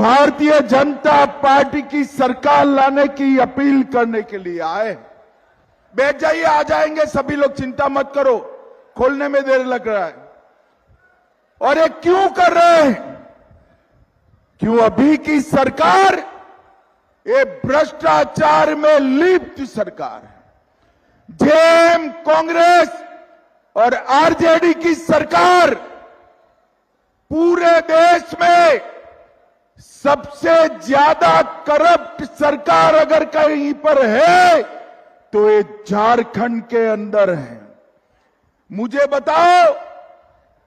Bharatiya Janata party की सरकार लाने की अपील करने के लिए आए। बैठ जाइए, आ जाएंगे सभी लोग, चिंता मत करो, खोलने में देर लग रहा है। और ये क्यों कर रहे हैं? क्यों अभी की सरकार ये भ्रष्टाचार में लिप्त सरकार है। जेएम, कांग्रेस और आरजेडी की सरकार पूरे देश में सबसे ज्यादा करप्ट सरकार अगर कहीं पर है तो ये झारखंड के अंदर है। मुझे बताओ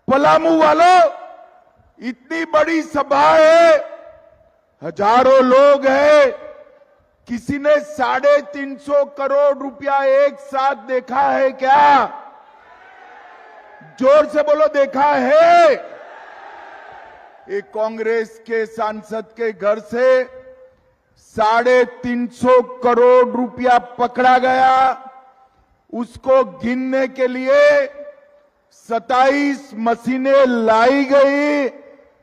पलामू वालों, इतनी बड़ी सभा है, हजारों लोग हैं, किसी ने 350 करोड़ रुपया एक साथ देखा है क्या? जोर से बोलो, देखा है? एक कांग्रेस के सांसद के घर से 350 करोड़ रुपया पकड़ा गया। उसको गिनने के लिए 27 मशीनें लाई गई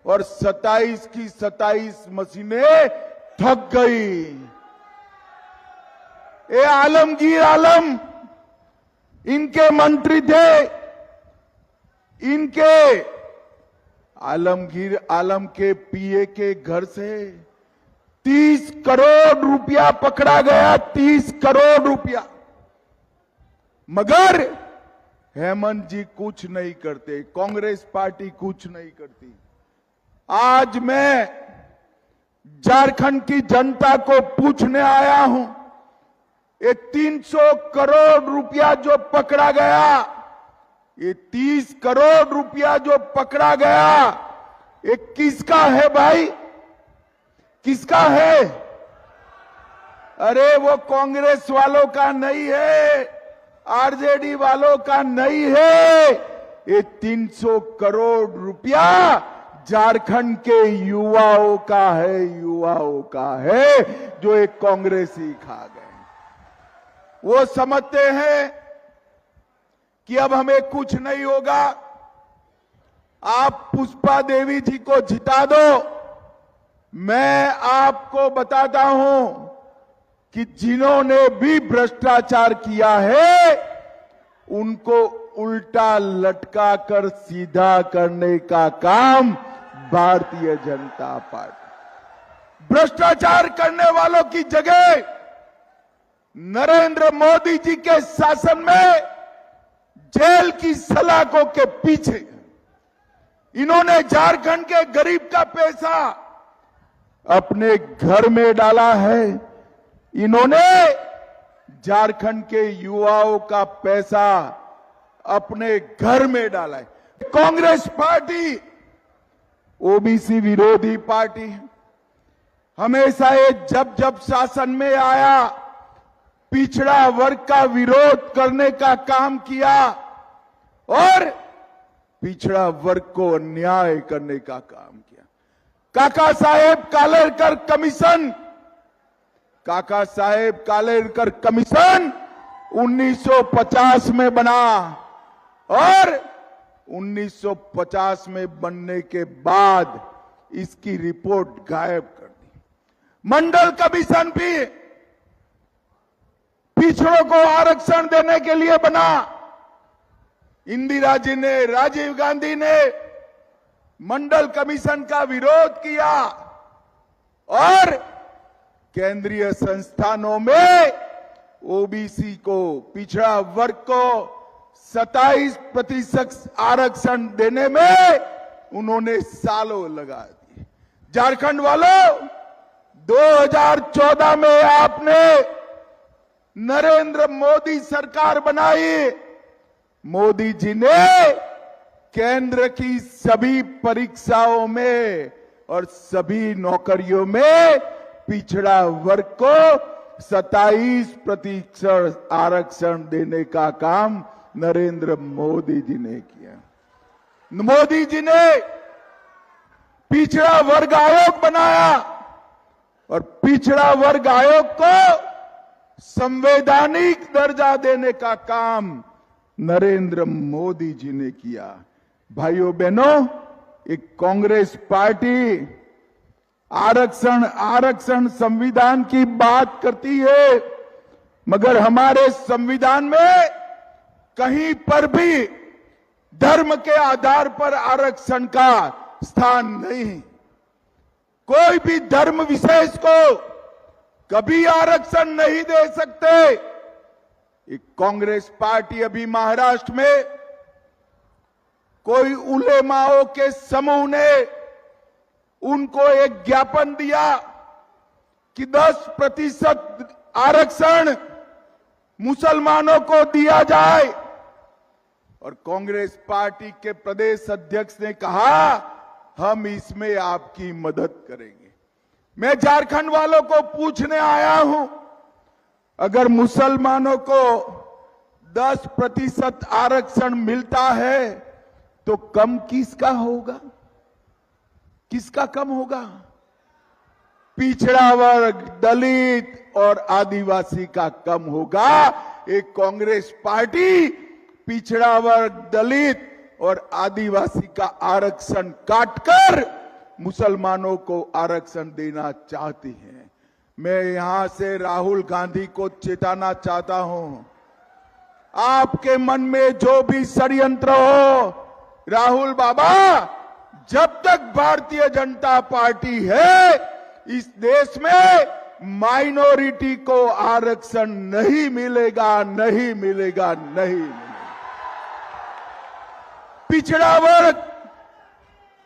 और 27 की 27 मशीनें ठग गई। ये आलमगीर आलम इनके मंत्री थे। इनके आलमगीर आलम के पीए के घर से 30 करोड़ रुपया पकड़ा गया, 30 करोड़ रुपया। मगर हेमंत जी कुछ नहीं करते, कांग्रेस पार्टी कुछ नहीं करती। आज मैं झारखंड की जनता को पूछने आया हूं, ये 300 करोड़ रुपया जो पकड़ा गया, ये 30 करोड़ रुपया जो पकड़ा गया, ये किसका है भाई? किसका है? अरे वो कांग्रेस वालों का नहीं है, आरजेडी वालों का नहीं है। ये 300 करोड़ रुपया झारखंड के युवाओं का है, युवाओं का है, जो एक कांग्रेसी खा गए। वो समझते हैं कि अब हमें कुछ नहीं होगा, आप पुष्पा देवी जी को जिता दो। मैं आपको बताता हूं कि जिन्होंने भी भ्रष्टाचार किया है उनको उल्टा लटका कर सीधा करने का काम भारतीय जनता पार्टी। भ्रष्टाचार करने वालों की जगह नरेंद्र मोदी जी के शासन में जेल की सलाखों के पीछे इन्होंने झारखंड के गरीब का पैसा अपने घर में डाला है। इन्होंने झारखंड के युवाओं का पैसा अपने घर में डाला है। कांग्रेस पार्टी ओबीसी विरोधी पार्टी है। हमेशा ये जब जब शासन में आया पिछड़ा वर्ग का विरोध करने का काम किया और पिछड़ा वर्ग को अन्याय करने का काम किया। काका साहेब कालेलकर कमीशन, काका साहेब कालेलकर कमीशन 1950 में बना और 1950 में बनने के बाद इसकी रिपोर्ट गायब कर दी। मंडल कमीशन भी पिछड़ों को आरक्षण देने के लिए बना। इंदिरा जी ने, राजीव गांधी ने मंडल कमीशन का विरोध किया और केंद्रीय संस्थानों में ओबीसी को, पिछड़ा वर्ग को 27% आरक्षण देने में उन्होंने सालों लगा दिए। झारखंड वालों, 2014 में आपने नरेंद्र मोदी सरकार बनाई। मोदी जी ने केंद्र की सभी परीक्षाओं में और सभी नौकरियों में पिछड़ा वर्ग को 27% आरक्षण देने का काम नरेंद्र मोदी जी ने किया। मोदी जी ने पिछड़ा वर्ग आयोग बनाया और पिछड़ा वर्ग आयोग को संवैधानिक दर्जा देने का काम नरेंद्र मोदी जी ने किया। भाइयों बहनों, एक कांग्रेस पार्टी आरक्षण आरक्षण संविधान की बात करती है, मगर हमारे संविधान में कहीं पर भी धर्म के आधार पर आरक्षण का स्थान नहीं। कोई भी धर्म विशेष को कभी आरक्षण नहीं दे सकते। एक कांग्रेस पार्टी अभी महाराष्ट्र में कोई उलेमाओं के समूह ने उनको एक ज्ञापन दिया कि 10% आरक्षण मुसलमानों को दिया जाए, और कांग्रेस पार्टी के प्रदेश अध्यक्ष ने कहा हम इसमें आपकी मदद करेंगे। मैं झारखंड वालों को पूछने आया हूं, अगर मुसलमानों को 10% आरक्षण मिलता है तो कम किसका होगा? किसका कम होगा? पिछड़ा वर्ग, दलित और आदिवासी का कम होगा। एक कांग्रेस पार्टी पिछड़ा वर्ग, दलित और आदिवासी का आरक्षण काटकर मुसलमानों को आरक्षण देना चाहती है। मैं यहां से राहुल गांधी को चेताना चाहता हूं, आपके मन में जो भी षड्यंत्र हो, राहुल बाबा, जब तक भारतीय जनता पार्टी है इस देश में माइनॉरिटी को आरक्षण नहीं मिलेगा, नहीं मिलेगा, नहीं मिलेगा। पिछड़ा वर्ग,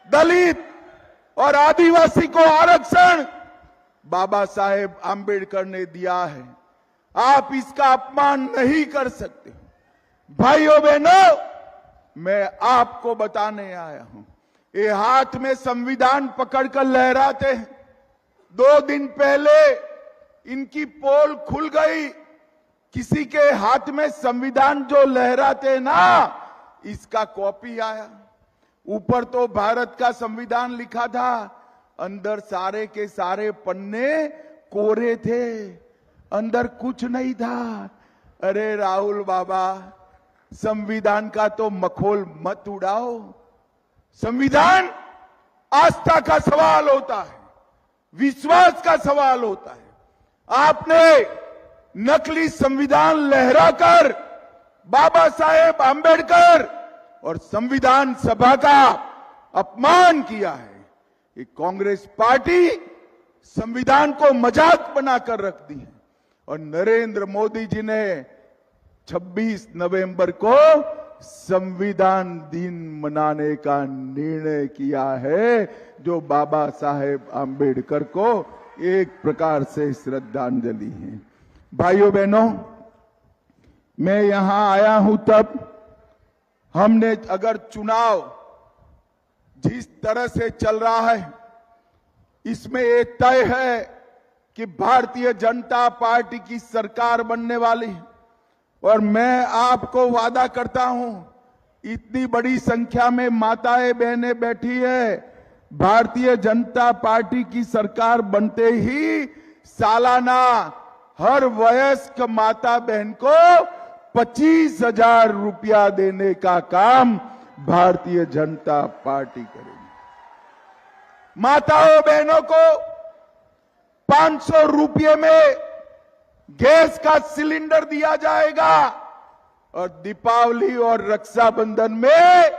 दलित और आदिवासी को आरक्षण बाबा साहेब आंबेडकर ने दिया है, आप इसका अपमान नहीं कर सकते। भाइयों बहनों, मैं आपको बताने आया हूं, ये हाथ में संविधान पकड़कर लहराते हैं। 2 दिन पहले इनकी पोल खुल गई, किसी के हाथ में संविधान जो लहराते ना, इसका कॉपी आया। ऊपर तो भारत का संविधान लिखा था, अंदर सारे के सारे पन्ने कोरे थे, अंदर कुछ नहीं था। अरे राहुल बाबा, संविधान का तो मखौल मत उड़ाओ। संविधान आस्था का सवाल होता है, विश्वास का सवाल होता है। आपने नकली संविधान लहराकर बाबा साहेब आंबेडकर और संविधान सभा का अपमान किया है। ये कांग्रेस पार्टी संविधान को मजाक बनाकर रख दी है, और नरेंद्र मोदी जी ने 26 नवंबर को संविधान दिन मनाने का निर्णय किया है, जो बाबा साहेब आंबेडकर को एक प्रकार से श्रद्धांजलि है। भाइयों बहनों, मैं यहां आया हूं तब हमने, अगर चुनाव जिस तरह से चल रहा है इसमें ये तय है कि भारतीय जनता पार्टी की सरकार बनने वाली है, और मैं आपको वादा करता हूं, इतनी बड़ी संख्या में माताएं बहनें बैठी है, भारतीय जनता पार्टी की सरकार बनते ही सालाना हर वयस्क माता बहन को 25,000 रुपया देने का काम भारतीय जनता पार्टी करेगी। माताओं बहनों को 500 रुपये में गैस का सिलेंडर दिया जाएगा, और दीपावली और रक्षाबंधन में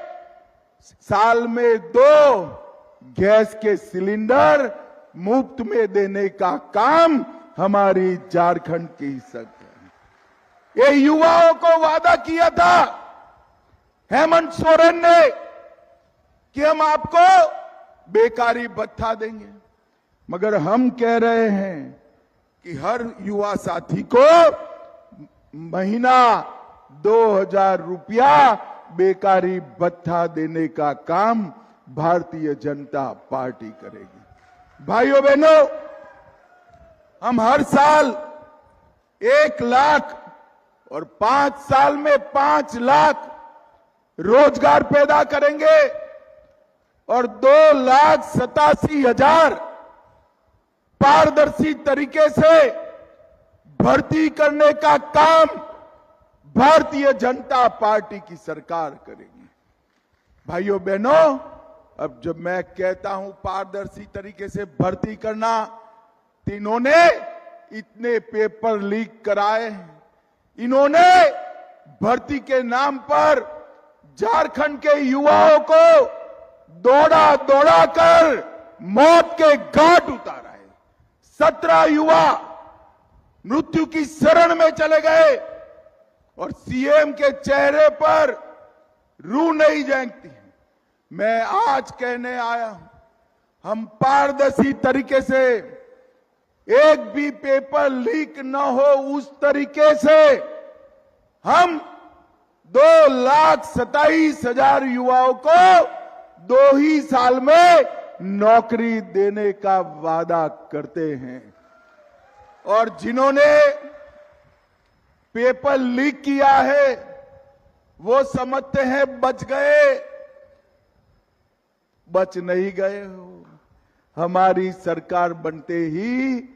साल में 2 गैस के सिलेंडर मुफ्त में देने का काम हमारी झारखंड की सरकार। ये युवाओं को वादा किया था हेमंत सोरेन ने कि हम आपको बेकारी भत्ता देंगे, मगर हम कह रहे हैं कि हर युवा साथी को महीना 2,000 रुपया बेकारी भत्ता देने का काम भारतीय जनता पार्टी करेगी। भाइयों बहनों, हम हर साल 1 लाख और 5 साल में 5 लाख रोजगार पैदा करेंगे, और 2,87,000 पारदर्शी तरीके से भर्ती करने का काम भारतीय जनता पार्टी की सरकार करेगी। भाइयों बहनों, अब जब मैं कहता हूं पारदर्शी तरीके से भर्ती करना, तो इन्होंने इतने पेपर लीक कराए, इन्होंने भर्ती के नाम पर झारखंड के युवाओं को दौड़ा दौड़ा कर मौत के घाट उतारा है। 17 युवा मृत्यु की शरण में चले गए और सीएम के चेहरे पर रूह नहीं झांकती। मैं आज कहने आया हूं, हम पारदर्शी तरीके से, एक भी पेपर लीक न हो उस तरीके से हम 2,27,000 युवाओं को 2 ही साल में नौकरी देने का वादा करते हैं। और जिन्होंने पेपर लीक किया है वो समझते हैं बच गए, बच नहीं गए हो। हमारी सरकार बनते ही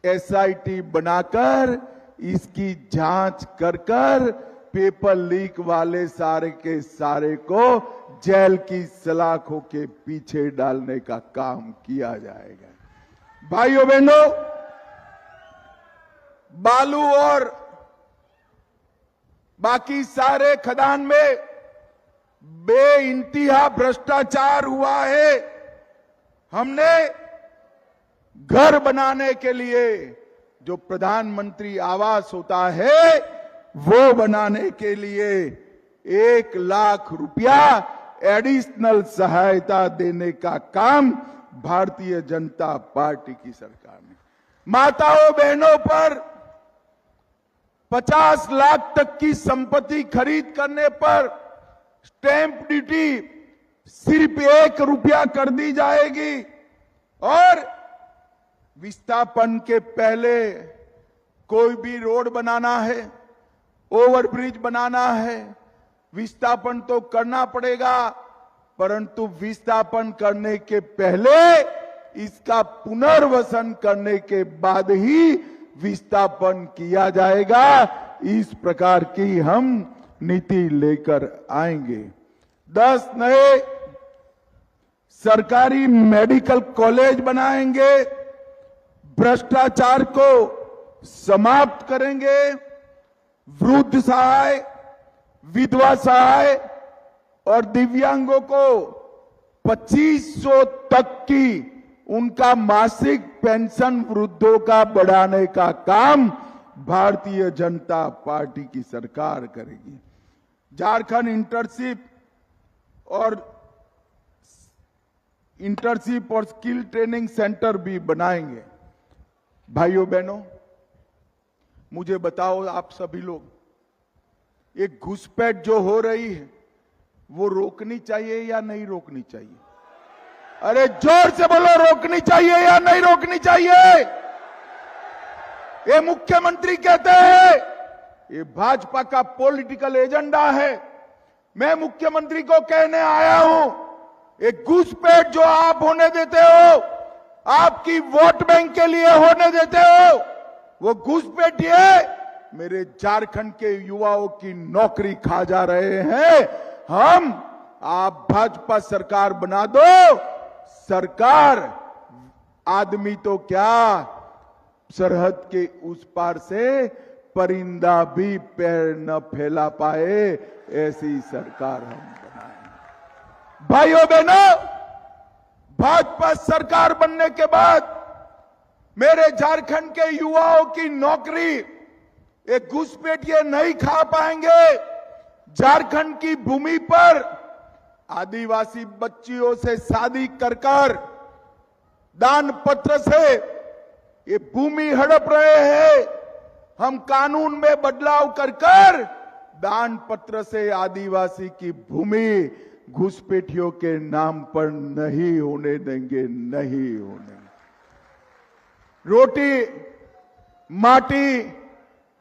एसआईटी बनाकर इसकी जांच कर पेपर लीक वाले सारे के सारे को जेल की सलाखों के पीछे डालने का काम किया जाएगा। भाइयों बहनों, बालू और बाकी सारे खदान में बेइंतहा भ्रष्टाचार हुआ है। हमने घर बनाने के लिए जो प्रधानमंत्री आवास होता है वो बनाने के लिए 1 लाख रुपया एडिशनल सहायता देने का काम भारतीय जनता पार्टी की सरकार ने, माताओं बहनों पर 50 लाख तक की संपत्ति खरीद करने पर स्टैंप ड्यूटी सिर्फ 1 रुपया कर दी जाएगी और विस्थापन के पहले कोई भी रोड बनाना है, ओवरब्रिज बनाना है, विस्थापन तो करना पड़ेगा, परंतु विस्थापन करने के पहले इसका पुनर्वसन करने के बाद ही विस्थापन किया जाएगा। इस प्रकार की हम नीति लेकर आएंगे। 10 नए सरकारी मेडिकल कॉलेज बनाएंगे, भ्रष्टाचार को समाप्त करेंगे, वृद्ध सहाय, विधवा सहाय और दिव्यांगों को 2500 तक की उनका मासिक पेंशन वृद्धों का बढ़ाने का काम भारतीय जनता पार्टी की सरकार करेगी। झारखंड इंटर्नशिप और स्किल ट्रेनिंग सेंटर भी बनाएंगे। भाइयों बहनों, मुझे बताओ आप सभी लोग, एक घुसपैठ जो हो रही है वो रोकनी चाहिए या नहीं रोकनी चाहिए? अरे जोर से बोलो, रोकनी चाहिए या नहीं रोकनी चाहिए? ये मुख्यमंत्री कहते हैं ये भाजपा का पॉलिटिकल एजेंडा है। मैं मुख्यमंत्री को कहने आया हूं, एक घुसपैठ जो आप होने देते हो, आपकी वोट बैंक के लिए होने देते हो, वो घुसपैठ है मेरे झारखंड के युवाओं की नौकरी खा जा रहे हैं। आप भाजपा सरकार बना दो, सरकार आदमी तो क्या सरहद के उस पार से परिंदा भी पैर न फैला पाए, ऐसी सरकार हम बनाएं। भाइयों बहनों, भाजपा सरकार बनने के बाद मेरे झारखंड के युवाओं की नौकरी एक घुसपैठिए नहीं खा पाएंगे। झारखंड की भूमि पर आदिवासी बच्चियों से शादी कर दान पत्र से ये भूमि हड़प रहे हैं। हम कानून में बदलाव कर दान पत्र से आदिवासी की भूमि घुसपैठियों के नाम पर नहीं होने देंगे, नहीं होने। रोटी, माटी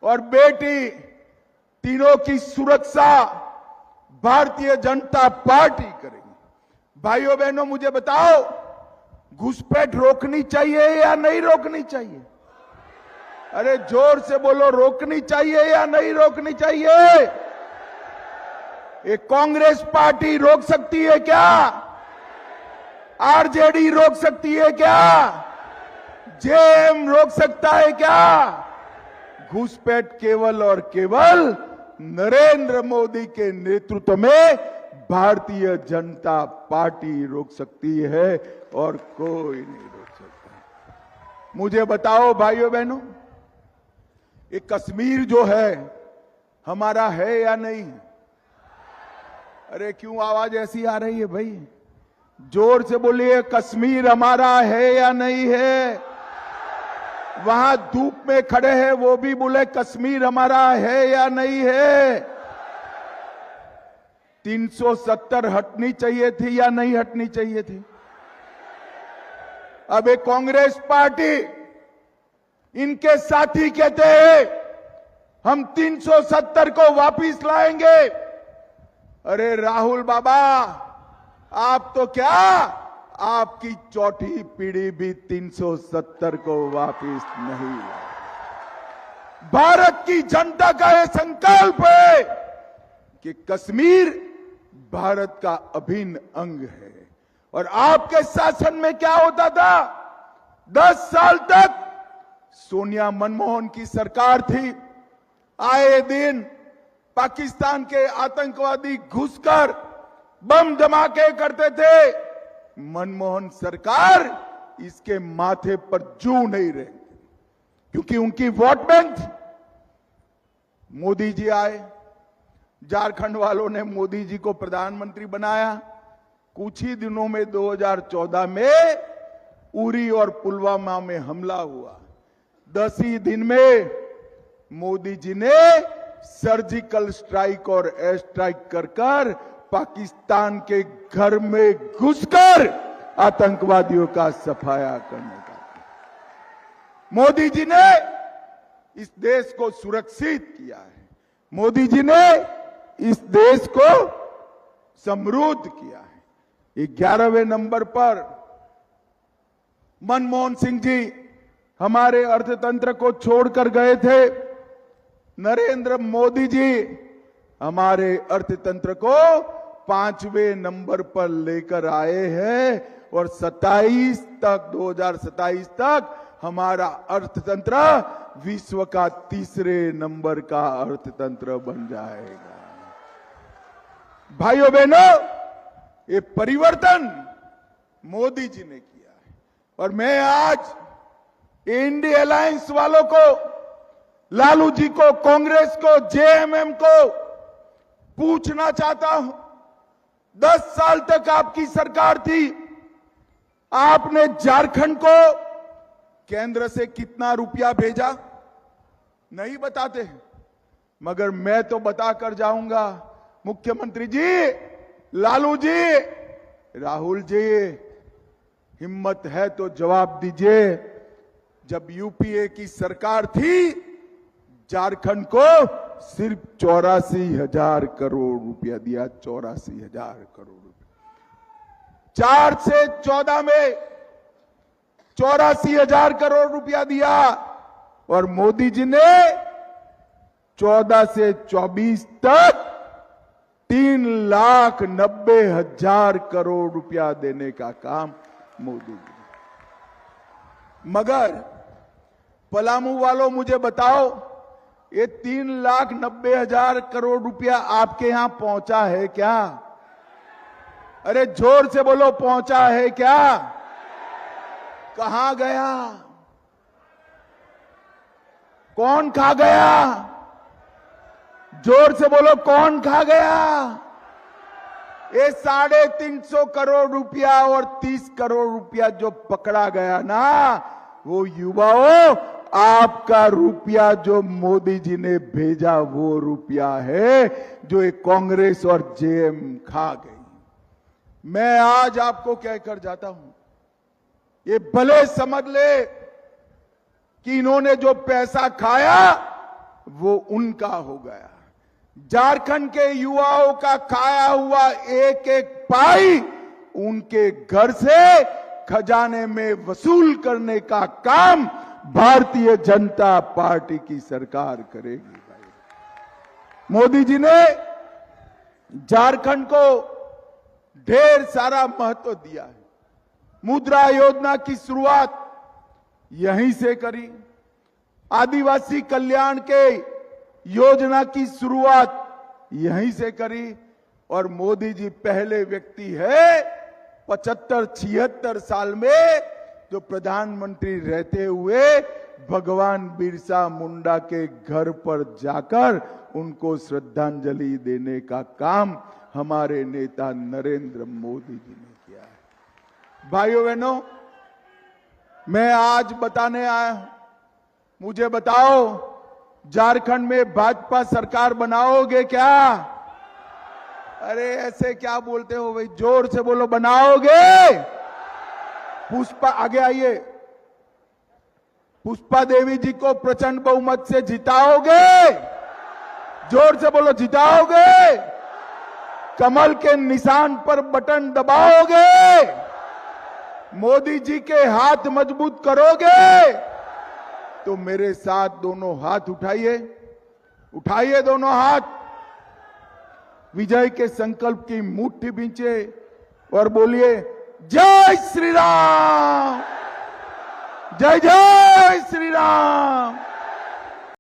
और बेटी तीनों की सुरक्षा भारतीय जनता पार्टी करेगी। भाइयों बहनों, मुझे बताओ, घुसपैठ रोकनी चाहिए या नहीं रोकनी चाहिए? अरे जोर से बोलो, रोकनी चाहिए या नहीं रोकनी चाहिए? ये कांग्रेस पार्टी रोक सकती है क्या? आरजेडी रोक सकती है क्या? जेएम रोक सकता है क्या? घुसपैठ केवल और केवल नरेंद्र मोदी के नेतृत्व में भारतीय जनता पार्टी रोक सकती है और कोई नहीं रोक सकता। मुझे बताओ भाइयों बहनों, ये कश्मीर जो है हमारा है या नहीं? अरे क्यों आवाज ऐसी आ रही है भाई? जोर से बोलिए, कश्मीर हमारा है या नहीं है? वहां धूप में खड़े हैं वो भी बोले कश्मीर हमारा है या नहीं है? 370 हटनी चाहिए थी या नहीं हटनी चाहिए थी? अब एक कांग्रेस पार्टी, इनके साथी कहते हैं हम 370 को वापस लाएंगे। अरे राहुल बाबा, आप तो क्या, आपकी चौथी पीढ़ी भी 370 को वापस नहीं लाए। भारत की जनता का यह संकल्प है कि कश्मीर भारत का अभिन्न अंग है। और आपके शासन में क्या होता था? 10 साल तक सोनिया मनमोहन की सरकार थी। आए दिन पाकिस्तान के आतंकवादी घुसकर बम धमाके करते थे। मनमोहन सरकार इसके माथे पर जू नहीं रहे, क्योंकि उनकी वोट बैंक थी। मोदी जी आए, झारखंड वालों ने मोदी जी को प्रधानमंत्री बनाया। कुछ ही दिनों में 2014 में उरी और पुलवामा में हमला हुआ। 10 ही दिन में मोदी जी ने सर्जिकल स्ट्राइक और एयर स्ट्राइक कर पाकिस्तान के घर में घुसकर आतंकवादियों का सफाया करने का। मोदी जी ने इस देश को सुरक्षित किया है। मोदी जी ने इस देश को समृद्ध किया है। 11वें नंबर पर मनमोहन सिंह जी हमारे अर्थतंत्र को छोड़कर गए थे। नरेंद्र मोदी जी हमारे अर्थतंत्र को 5वें नंबर पर लेकर आए हैं और 2027 तक हमारा अर्थतंत्र विश्व का 3रे नंबर का अर्थतंत्र बन जाएगा। भाइयों बहनों, ये परिवर्तन मोदी जी ने किया है। और मैं आज इंडिया अलायंस वालों को, लालू जी को, कांग्रेस को, जेएमएम को पूछना चाहता हूं, 10 साल तक आपकी सरकार थी। आपने झारखंड को केंद्र से कितना रुपया भेजा? नहीं बताते हैं, मगर मैं तो बताकर जाऊंगा। मुख्यमंत्री जी, लालू जी, राहुल जी, हिम्मत है तो जवाब दीजिए। जब यूपीए की सरकार थी, झारखंड को सिर्फ 84,000 करोड़ रुपया दिया। 84,000 करोड़ रुपया। 4 से 14 में 84,000 करोड़ रुपया दिया और मोदी जी ने 14 से 24 तक 3,90,000 करोड़ रुपया देने का काम मोदी जी। मगर पलामू वालों, मुझे बताओ, ये 3,90,000 करोड़ रुपया आपके यहां पहुंचा है क्या? अरे जोर से बोलो, पहुंचा है क्या? कहां गया? कौन खा गया? जोर से बोलो, कौन खा गया? ये 350 करोड़ रुपया और 30 करोड़ रुपया जो पकड़ा गया ना, वो युवाओं, आपका रुपया जो मोदी जी ने भेजा वो रुपया है जो एक कांग्रेस और जेएम खा गई। मैं आज आपको कहकर जाता हूं, ये भले समझ ले कि इन्होंने जो पैसा खाया वो उनका हो गया। झारखंड के युवाओं का खाया हुआ एक एक पाई उनके घर से खजाने में वसूल करने का काम भारतीय जनता पार्टी की सरकार करेगी। भाई, मोदी जी ने झारखंड को ढेर सारा महत्व दिया है। मुद्रा योजना की शुरुआत यहीं से करी, आदिवासी कल्याण के योजना की शुरुआत यहीं से करी। और मोदी जी पहले व्यक्ति है 75-76 साल में जो प्रधानमंत्री रहते हुए भगवान बिरसा मुंडा के घर पर जाकर उनको श्रद्धांजलि देने का काम हमारे नेता नरेंद्र मोदी जी ने किया है। भाइयों बहनों, मैं आज बताने आया हूं, मुझे बताओ झारखंड में भाजपा सरकार बनाओगे क्या? अरे ऐसे क्या बोलते हो भाई, जोर से बोलो, बनाओगे? पुष्पा, आगे आइए, पुष्पा देवी जी को प्रचंड बहुमत से जिताओगे? जोर से बोलो, जिताओगे? कमल के निशान पर बटन दबाओगे? मोदी जी के हाथ मजबूत करोगे? तो मेरे साथ दोनों हाथ उठाइए, उठाइए दोनों हाथ, विजय के संकल्प की मुट्ठी बींचे और बोलिए जय श्री राम, जय जय श्री राम।